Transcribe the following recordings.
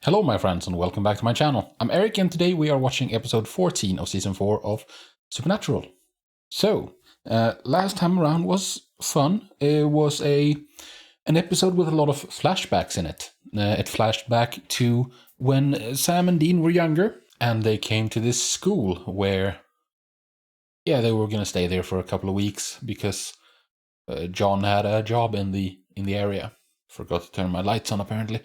Hello my friends and welcome back to my channel. I'm Eric and today we are watching episode 14 of season 4 of Supernatural. So, last time around was fun. It was an episode with a lot of flashbacks in it. It flashed back to when Sam and Dean were younger and they came to this school where, they were going to stay there for a couple of weeks because John had a job in the area. Forgot to turn my lights on apparently.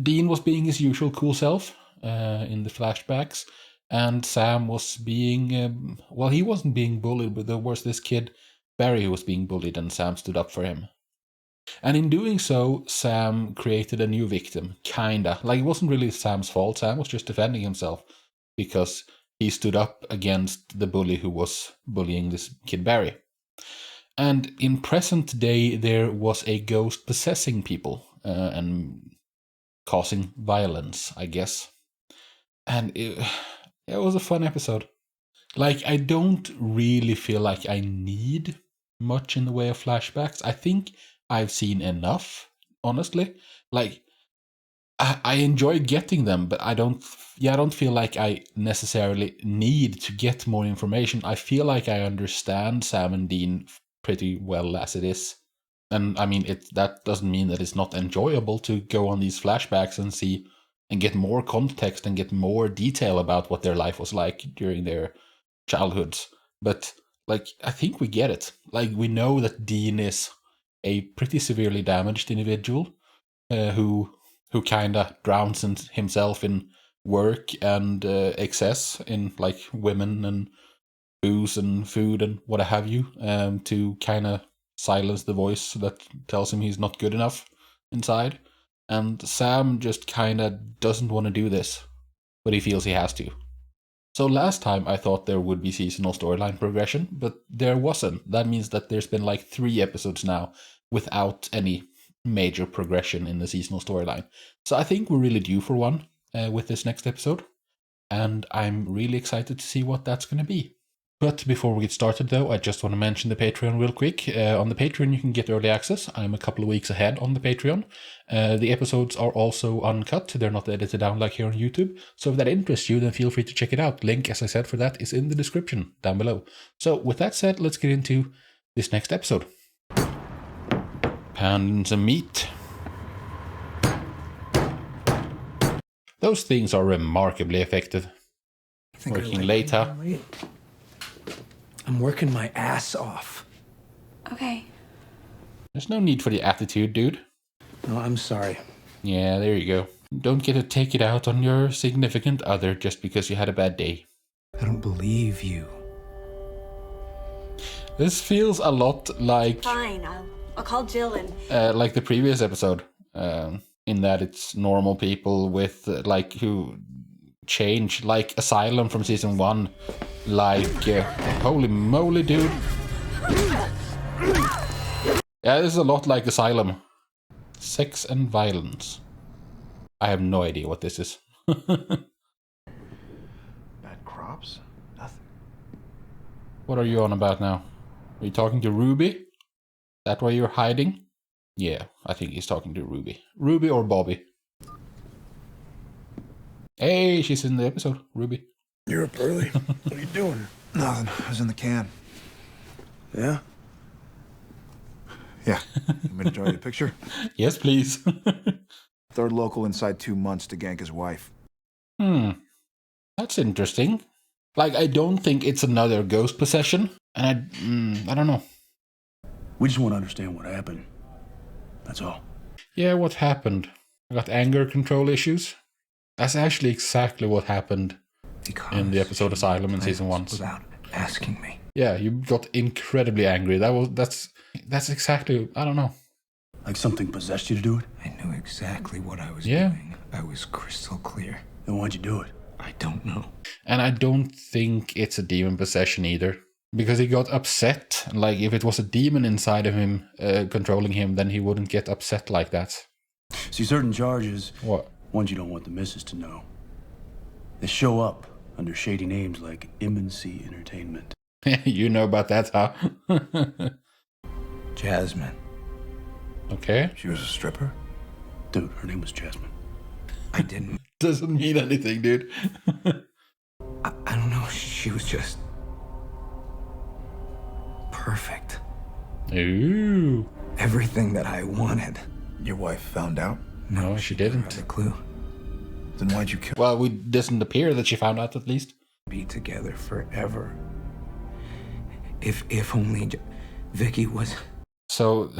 Dean was being his usual cool self in the flashbacks, and Sam was being, he wasn't being bullied, but there was this kid, Barry, who was being bullied, and Sam stood up for him. And in doing so, Sam created a new victim, kinda. Like, it wasn't really Sam's fault, Sam was just defending himself, because he stood up against the bully who was bullying this kid, Barry. And in present day, there was a ghost possessing people, and causing violence, I guess. And it was a fun episode. Like, I don't really feel like I need much in the way of flashbacks. I think I've seen enough, honestly. Like, I enjoy getting them, but I don't feel like I necessarily need to get more information. I feel like I understand Sam and Dean pretty well as it is. And I mean, that doesn't mean that it's not enjoyable to go on these flashbacks and see and get more context and get more detail about what their life was like during their childhoods. But, like, I think we get it. Like, we know that Dean is a pretty severely damaged individual who kind of drowns himself in work and excess in, like, women and booze and food and what have you, to kind of silence the voice that tells him he's not good enough inside. And Sam just kind of doesn't want to do this, but he feels he has to. So last time I thought there would be seasonal storyline progression, but there wasn't. That means that there's been like 3 episodes now without any major progression in the seasonal storyline. So I think we're really due for one with this next episode, and I'm really excited to see what that's going to be. But before we get started though, I just want to mention the Patreon real quick. On the Patreon you can get early access. I'm a couple of weeks ahead on the Patreon. The episodes are also uncut. They're not edited down like here on YouTube. So if that interests you, then feel free to check it out. Link, as I said, for that is in the description down below. So with that said, let's get into this next episode. Pounding some meat. Those things are remarkably effective. Working late, huh? I'm working my ass off. Okay. There's no need for the attitude, dude. No, I'm sorry. Yeah, there you go. Don't get to take it out on your significant other just because you had a bad day. I don't believe you. This feels a lot like... Fine, I'll call Jill and... like the previous episode. In that it's normal people with, who change, like Asylum from season 1. Holy moly, dude. Yeah, this is a lot like Asylum. Sex and violence. I have no idea what this is. Bad crops? Nothing. What are you on about now? Are you talking to Ruby? Is that why you're hiding? Yeah, I think he's talking to Ruby. Ruby or Bobby? Hey, she's in the episode. Ruby. You're up early. What are you doing? Nothing. I was in the can. Yeah? Yeah. You want me to draw you a picture? Yes, please. Third local inside 2 months to gank his wife. That's interesting. Like, I don't think it's another ghost possession. And I don't know. We just want to understand what happened. That's all. Yeah, what happened? I got anger control issues. That's actually exactly what happened in the episode Asylum in season 1. Without asking me. Yeah, you got incredibly angry. That's exactly, I don't know. Like something possessed you to do it? I knew exactly what I was Yeah. doing. I was crystal clear. Then why'd you do it? I don't know. And I don't think it's a demon possession either. Because he got upset. Like, if it was a demon inside of him controlling him, then he wouldn't get upset like that. See, certain charges, What? ones you don't want the missus to know, they show up under shady names like Immensy Entertainment. You know about that, huh? Jasmine. Okay. She was a stripper? Dude, her name was Jasmine. I didn't. Doesn't mean anything, dude. I don't know. She was just perfect. Ooh. Everything that I wanted. Your wife found out? No, she didn't. The clue. Then why'd you kill? Well, it doesn't appear that she found out, at least. Be together forever. If only Vicky was. So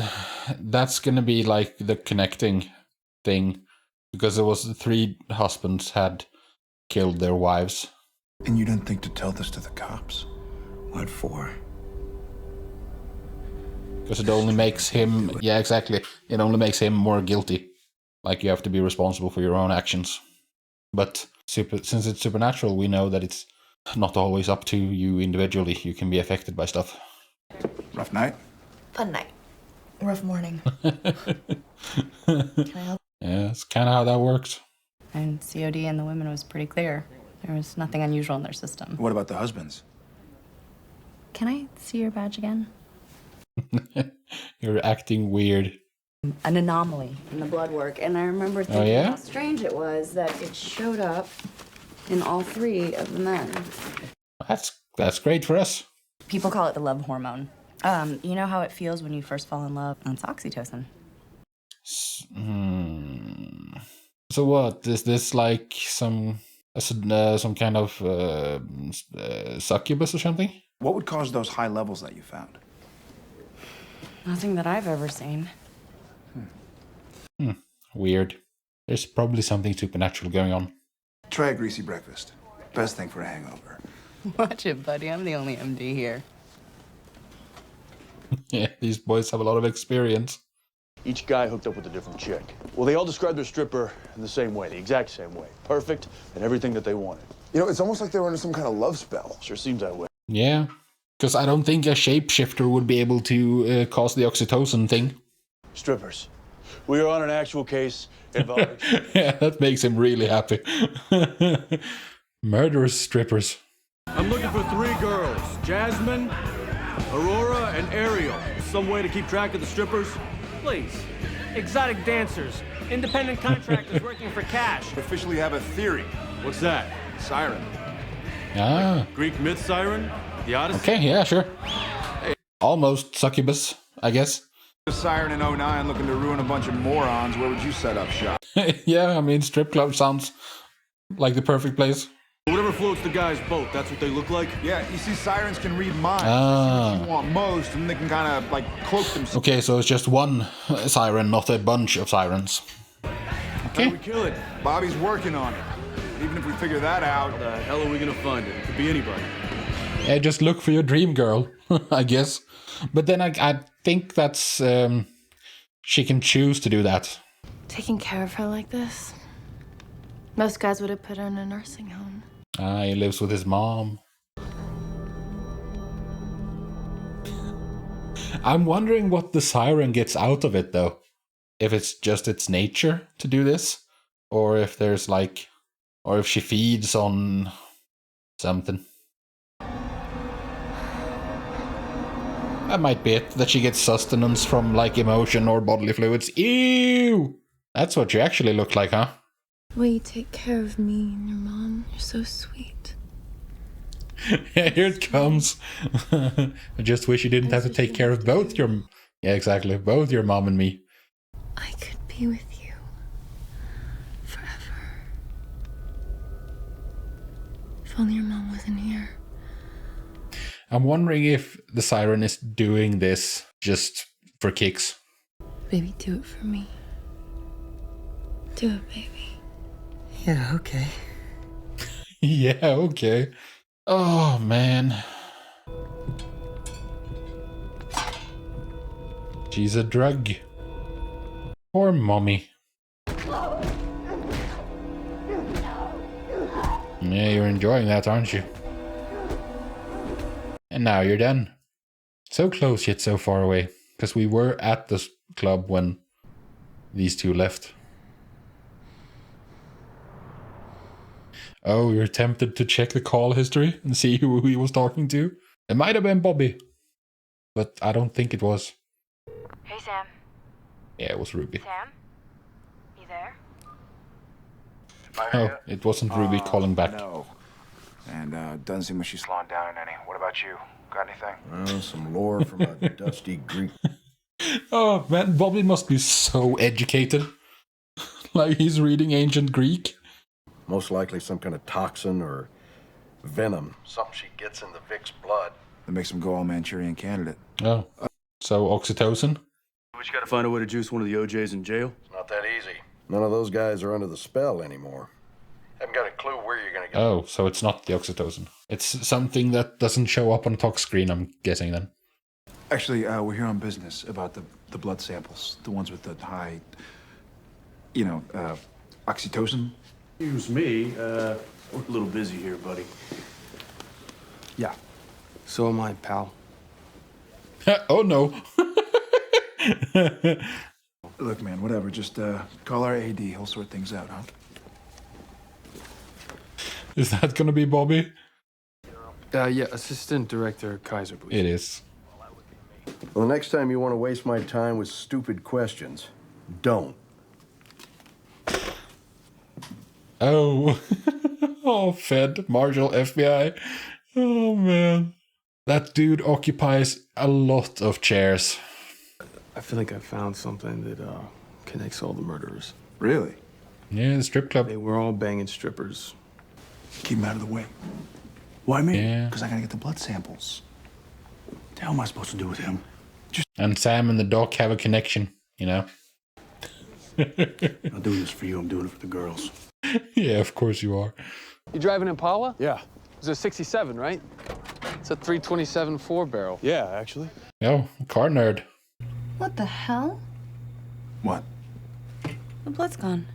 that's gonna be like the connecting thing, because it was the 3 husbands had killed their wives. And you didn't think to tell this to the cops? What for? Because it only makes him, yeah, exactly. It only makes him more guilty. Like, you have to be responsible for your own actions. But since it's supernatural, we know that it's not always up to you individually. You can be affected by stuff. Rough night? Fun night. Rough morning. Can I help? Yeah, it's kind of how that works. And COD and the women was pretty clear. There was nothing unusual in their system. What about the husbands? Can I see your badge again? You're acting weird. An anomaly in the blood work, and I remember thinking yeah? how strange it was that it showed up in all 3 of the men. That's great for us. People call it the love hormone. You know how it feels when you first fall in love? That's oxytocin. So what? Is this like some kind of succubus or something? What would cause those high levels that you found? Nothing that I've ever seen. Weird. There's probably something supernatural going on. Try a greasy breakfast. Best thing for a hangover. Watch it, buddy. I'm the only MD here. Yeah, these boys have a lot of experience. Each guy hooked up with a different chick. Well, they all described their stripper in the same way, the exact same way. Perfect and everything that they wanted. You know, it's almost like they were under some kind of love spell. Sure seems that way. Yeah, because I don't think a shapeshifter would be able to cause the oxytocin thing. Strippers. We are on an actual case involving... Yeah, that makes him really happy. Murderous strippers. I'm looking for 3 girls. Jasmine, Aurora, and Ariel. Some way to keep track of the strippers? Please. Exotic dancers. Independent contractors working for cash. Officially have a theory. What's that? Siren. Ah. Greek myth siren? The Odyssey? Okay, yeah, sure. Almost succubus, I guess. A siren in 09 looking to ruin a bunch of morons. Where would you set up shop? Yeah, I mean, strip club sounds like the perfect place. Whatever floats the guy's boat, that's what they look like? Yeah, you see, sirens can read minds. Ah. What you want most, and they can kind of, like, cloak themselves. Okay, so it's just one siren, not a bunch of sirens. How Okay. do we kill it? Bobby's working on it. Even if we figure that out... How the hell are we gonna find it? It could be anybody. Yeah, just look for your dream girl, I guess. But then I think that's... she can choose to do that. Taking care of her like this? Most guys would have put her in a nursing home. Ah, he lives with his mom. I'm wondering what the siren gets out of it, though. If it's just its nature to do this, or if there's like... or if she feeds on something. That might be it, that she gets sustenance from like emotion or bodily fluids. Ew! That's what you actually look like, huh? Will you take care of me and your mom? You're so sweet. Yeah, here it comes. I just wish you didn't have to take care of both your... Yeah, exactly. Both your mom and me. I could be with you forever. If only your mom wasn't here. I'm wondering if the siren is doing this just for kicks. Baby, do it for me. Do it, baby. Yeah, okay. Yeah, okay. Oh, man. She's a drug. Poor mommy. Yeah, you're enjoying that, aren't you? And now you're done. So close yet so far away. Because we were at the club when these two left. Oh, you're tempted to check the call history and see who he was talking to? It might have been Bobby. But I don't think it was. Hey, Sam. Yeah, it was Ruby. Sam? You there? Oh, it wasn't Ruby calling back. No. And doesn't seem like she's slowing down any. What about you? Got anything? Some lore from a dusty Greek. Oh man, Bobby must be so educated. Like he's reading ancient Greek. Most likely some kind of toxin or venom. Something she gets in the Vic's blood. That makes him go all Manchurian Candidate. Oh, so oxytocin? We just gotta find a way to juice one of the OJs in jail. It's not that easy. None of those guys are under the spell anymore. Haven't got a clue where you're gonna get. Oh, so it's not the oxytocin. It's something that doesn't show up on the tox screen, I'm guessing then. Actually, we're here on business about the blood samples. The ones with the high, oxytocin. Excuse me, we're a little busy here, buddy. Yeah. So am I, pal. Oh no. Look, man, whatever. Just call our AD. He'll sort things out, huh? Is that gonna be Bobby? Yeah, Assistant Director Kaiser, please. It is. Well, the next time you want to waste my time with stupid questions, don't. Oh. Oh, Fed, Marshal, FBI. Oh man. That dude occupies a lot of chairs. I feel like I found something that connects all the murderers. Really? Yeah, the strip club. They were all banging strippers. Keep him out of the way. Why me? Yeah. Because I gotta get the blood samples. What the hell am I supposed to do with him? And Sam and the doc have a connection, you know? I'm not doing this for you, I'm doing it for the girls. Yeah, of course you are. You driving Impala? Yeah. It's a 67, right? It's a 327 4-barrel. Yeah, actually. Oh, car nerd. What the hell? What? The blood's gone.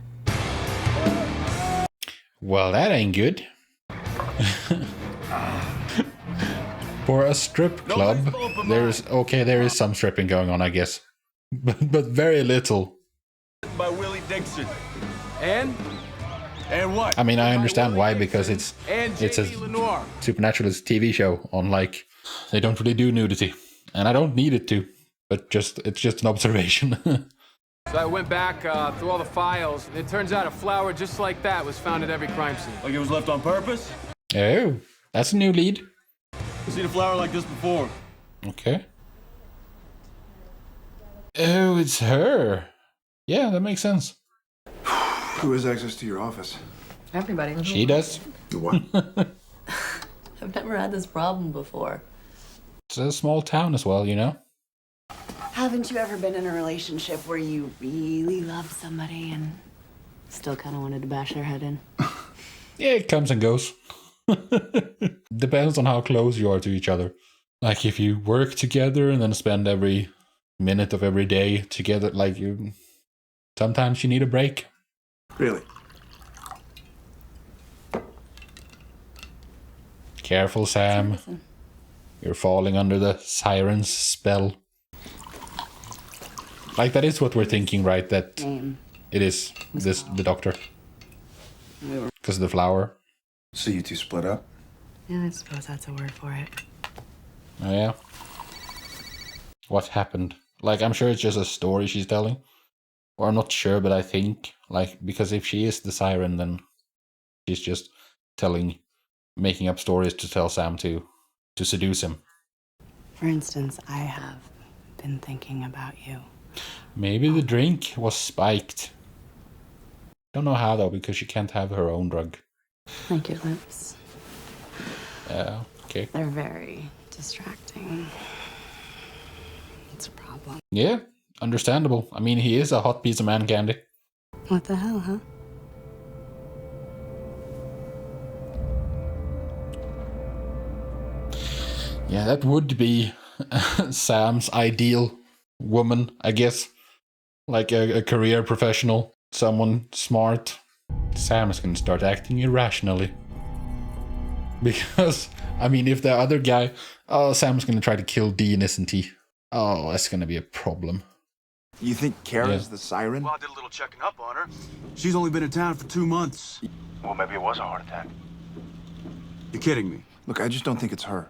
Well, that ain't good. For a strip club, there is some stripping going on, I guess. But very little. By Willie Dixon. And what? I mean, I understand why, because it's a Lenoir. Supernaturalist TV show on, like, they don't really do nudity. And I don't need it to, but it's just an observation. so I went back through all the files. It turns out a flower just like that was found at every crime scene. Like it was left on purpose? Oh, that's a new lead. I've seen a flower like this before. Okay. Oh, it's her. Yeah, that makes sense. Who has access to your office? Everybody. She does. What? I've never had this problem before. It's a small town as well, you know? Haven't you ever been in a relationship where you really loved somebody and still kind of wanted to bash their head in? Yeah, it comes and goes. Depends on how close you are to each other. Like if you work together and then spend every minute of every day together, like sometimes you need a break. Really? Careful, Sam. You're falling under the siren's spell. Like that is what we're thinking, right? That it is the doctor. Because of the flower. So you two split up? Yeah, I suppose that's a word for it. Oh yeah. What happened? Like, I'm sure it's just a story she's telling. Or I'm not sure, but I think, like, because if she is the siren, then she's just making up stories to tell Sam to seduce him. For instance, I have been thinking about you. Maybe the drink was spiked. Don't know how though, because she can't have her own drug. Like your lips. Okay. They're very distracting. It's a problem. Yeah, understandable. I mean, he is a hot piece of man candy. What the hell, huh? Yeah, that would be Sam's ideal woman, I guess. Like a career professional, someone smart. Sam is gonna start acting irrationally. Because, I mean, if the other guy... Oh, Sam's gonna try to kill Dean, isn't he? Oh, that's gonna be a problem. You think Kara's the siren? Well, I did a little checking up on her. She's only been in town for 2 months. Well, maybe it was a heart attack. You're kidding me. Look, I just don't think it's her.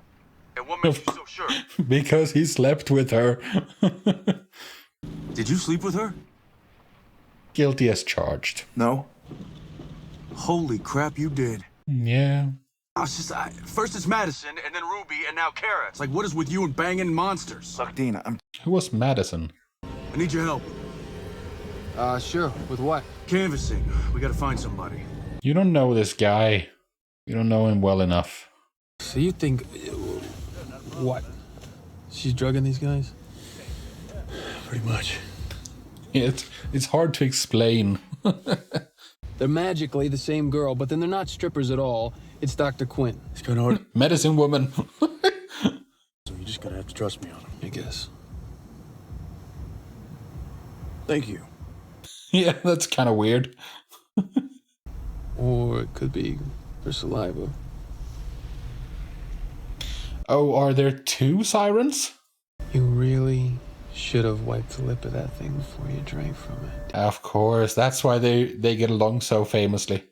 And what makes you so sure? Because he slept with her. Did you sleep with her? Guilty as charged. No. Holy crap, you did. Yeah. First it's Madison, and then Ruby, and now Kara. It's like, what is with you and banging monsters? Look, Dean, Who was Madison? I need your help. Sure. With what? Canvassing. We gotta find somebody. You don't know this guy. You don't know him well enough. So you think... what? She's drugging these guys? Pretty much. It's hard to explain. They're magically the same girl, but then they're not strippers at all. It's Dr. Quinn. It's kind of hard. Medicine woman. So you just gotta have to trust me on him. I guess. Thank you. Yeah, that's kind of weird. Or it could be her saliva. Oh, are there two sirens? You really should have wiped the lip of that thing before you drank from it. Of course, that's why they get along so famously.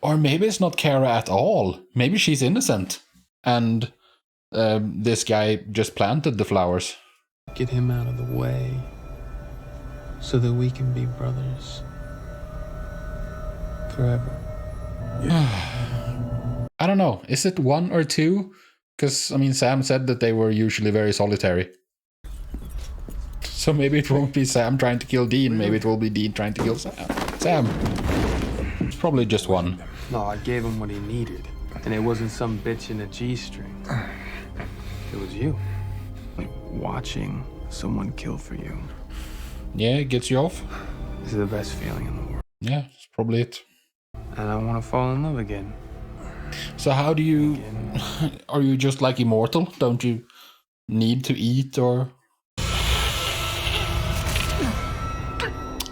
Or maybe it's not Kara at all. Maybe she's innocent. And this guy just planted the flowers. Get him out of the way so that we can be brothers. Forever. I don't know. Is it one or two? Because, I mean, Sam said that they were usually very solitary. So maybe it won't be Sam trying to kill Dean. Maybe it will be Dean trying to kill Sam. It's probably just one. No, I gave him what he needed. And it wasn't some bitch in a G-string. It was you. Like, watching someone kill for you. Yeah, it gets you off. This is the best feeling in the world. Yeah, that's probably it. And I want to fall in love again. So how do you... Are you just like immortal? Don't you need to eat or...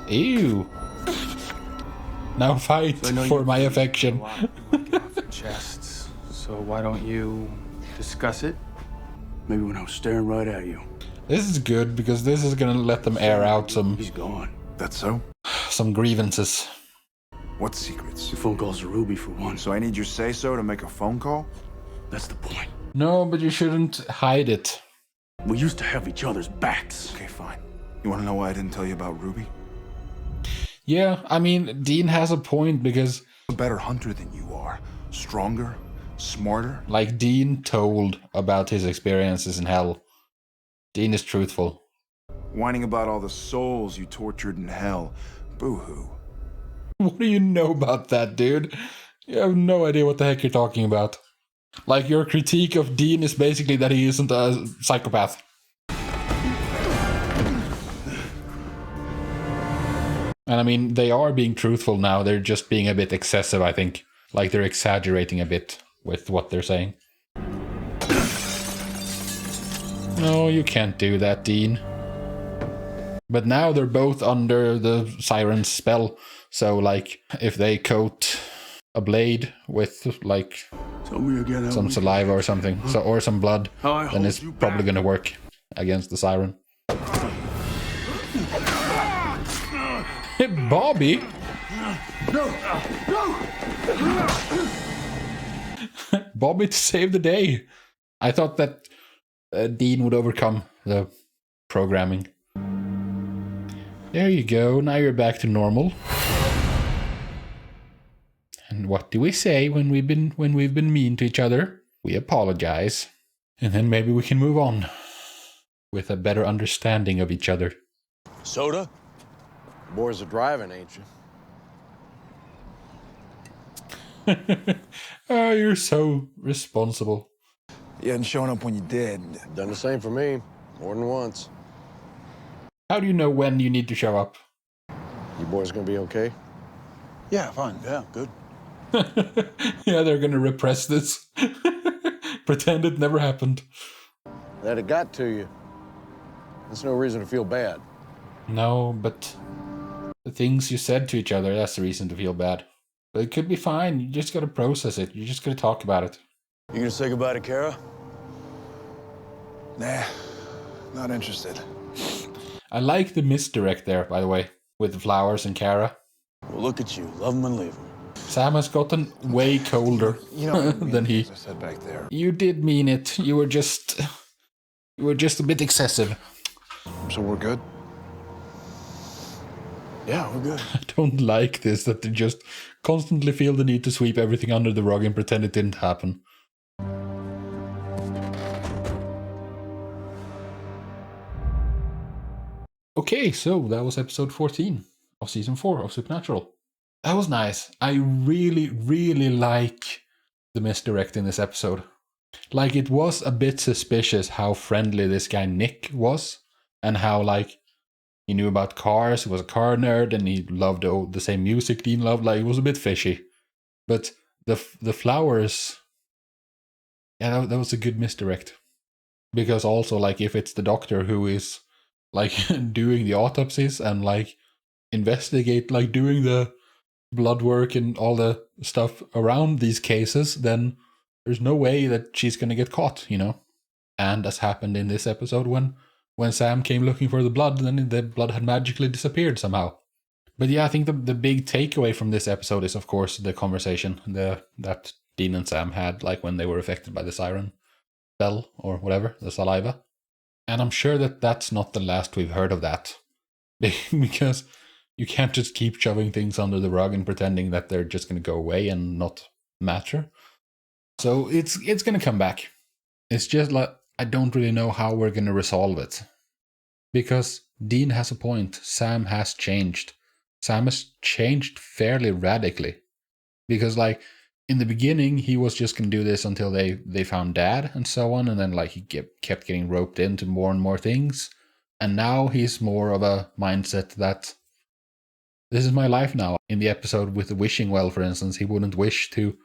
Ew. Now fight for my affection. Chests. So why don't you discuss it? Maybe when I was staring right at you. This is good because this is gonna let them air out some... He's gone. That's so? Some grievances. What secrets? Your phone calls to Ruby for one. So I need your say-so to make a phone call? That's the point. No, but you shouldn't hide it. We used to have each other's backs. Okay, fine. You want to know why I didn't tell you about Ruby? Yeah, I mean, Dean has a point because... A better hunter than you are. Stronger, smarter. Like Dean told about his experiences in hell. Dean is truthful. Whining about all the souls you tortured in hell. Boo-hoo. What do you know about that, dude? You have no idea what the heck you're talking about. Like, your critique of Dean is basically that he isn't a psychopath. And I mean, they are being truthful now. They're just being a bit excessive, I think. Like, they're exaggerating a bit with what they're saying. No, you can't do that, Dean. But now they're both under the siren's spell. So, like, if they coat a blade with, like, some saliva or something, or some blood, then it's probably going to work against the siren. Bobby? No! Bobby to save the day. I thought that Dean would overcome the programming. There you go. Now you're back to normal. And what do we say when we've been mean to each other? We apologize. And then maybe we can move on with a better understanding of each other. Soda? Boys are driving, ain't you? Oh, you're so responsible. You hadn't shown up when you did. Done the same for me, more than once. How do you know when you need to show up? You boys gonna be okay? Yeah, fine. Yeah, good. Yeah, they're gonna repress this. Pretend it never happened. That it got to you. There's no reason to feel bad. No, but the things you said to each other, that's the reason to feel bad. But it could be fine. You just gotta process it. You just gotta talk about it. You gonna say goodbye to Kara? Nah, not interested. I like the misdirect there, by the way, with the flowers and Kara. Well, look at you. Love him and leave him. Sam has gotten way colder than he. As I said back there. You did mean it. You were just a bit excessive. So we're good? Yeah, we're good. I don't like this, that they just constantly feel the need to sweep everything under the rug and pretend it didn't happen. Okay, so that was episode 14 of season 4 of Supernatural. That was nice. I really, really like the misdirect in this episode. Like, it was a bit suspicious how friendly this guy Nick was, and how, like, he knew about cars, he was a car nerd, and he loved the same music Dean loved. Like, it was a bit fishy. But the flowers, yeah, that was a good misdirect. Because also, like, if it's the doctor who is, like, doing the autopsies and, like, investigate, like, doing the blood work and all the stuff around these cases, then there's no way that she's gonna get caught, you know? And as happened in this episode, when Sam came looking for the blood, then the blood had magically disappeared somehow. But yeah, I think the big takeaway from this episode is, of course, the conversation that Dean and Sam had, like when they were affected by the siren bell or whatever, the saliva. And I'm sure that that's not the last we've heard of that. Because you can't just keep shoving things under the rug and pretending that they're just going to go away and not matter. So it's going to come back. It's just like, I don't really know how we're going to resolve it. Because Dean has a point. Sam has changed. Sam has changed fairly radically. Because, like, in the beginning, he was just going to do this until they found Dad and so on. And then, like, he kept getting roped into more and more things. And now he's more of a mindset that this is my life now. In the episode with the wishing well, for instance, he wouldn't wish to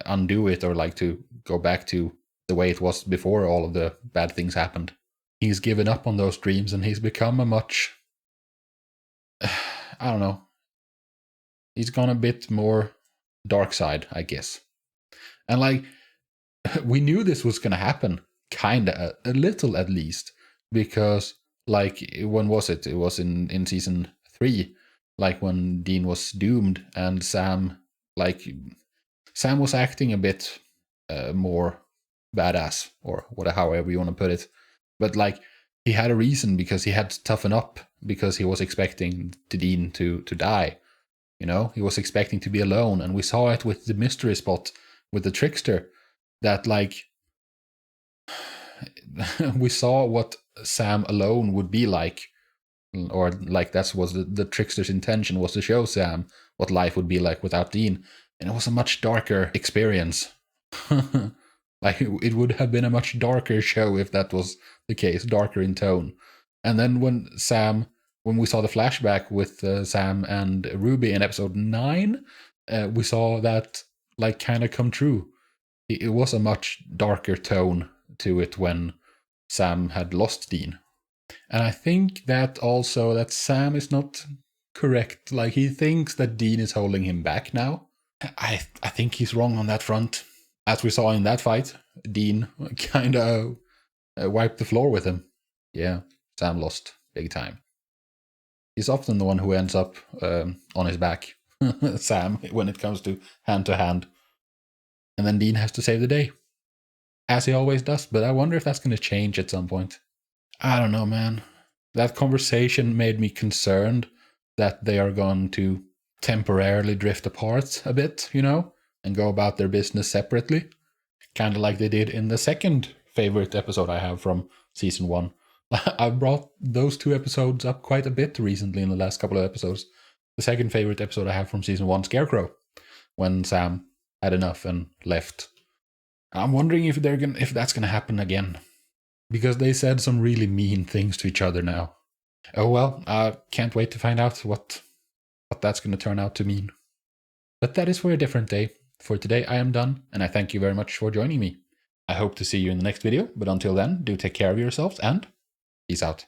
undo it or, like, to go back to the way it was before all of the bad things happened. He's given up on those dreams and he's become a much, I don't know, he's gone a bit more dark side, I guess. And, like, we knew this was going to happen, kinda, a little at least, because, like, when was it? It was in season 3, like when Dean was doomed and Sam was acting a bit more badass, or whatever, however you want to put it. But, like, he had a reason, because he had to toughen up, because he was expecting Dean to die. You know, he was expecting to be alone, and we saw it with the mystery spot with the trickster, that, like, we saw what Sam alone would be like, or, like, that was the trickster's intention, was to show Sam what life would be like without Dean, and it was a much darker experience. Like, it would have been a much darker show if that was the case, darker in tone. And then when we saw the flashback with Sam and Ruby in episode 9, we saw that, like, kind of come true. It was a much darker tone to it when Sam had lost Dean. And I think that also that Sam is not correct. Like, he thinks that Dean is holding him back now. I think he's wrong on that front. As we saw in that fight, Dean kind of wiped the floor with him. Yeah, Sam lost big time. He's often the one who ends up on his back, Sam, when it comes to hand. And then Dean has to save the day, as he always does. But I wonder if that's going to change at some point. I don't know, man. That conversation made me concerned that they are going to temporarily drift apart a bit, you know, and go about their business separately. Kind of like they did in the second favorite episode I have from season 1. I've brought those 2 episodes up quite a bit recently in the last couple of episodes. The second favorite episode I have from season 1, Scarecrow, when Sam had enough and left. I'm wondering if that's gonna happen again, because they said some really mean things to each other now. Oh well, I can't wait to find out what that's gonna turn out to mean. But that is for a different day. For today, I am done, and I thank you very much for joining me. I hope to see you in the next video, but until then, do take care of yourselves, and peace out.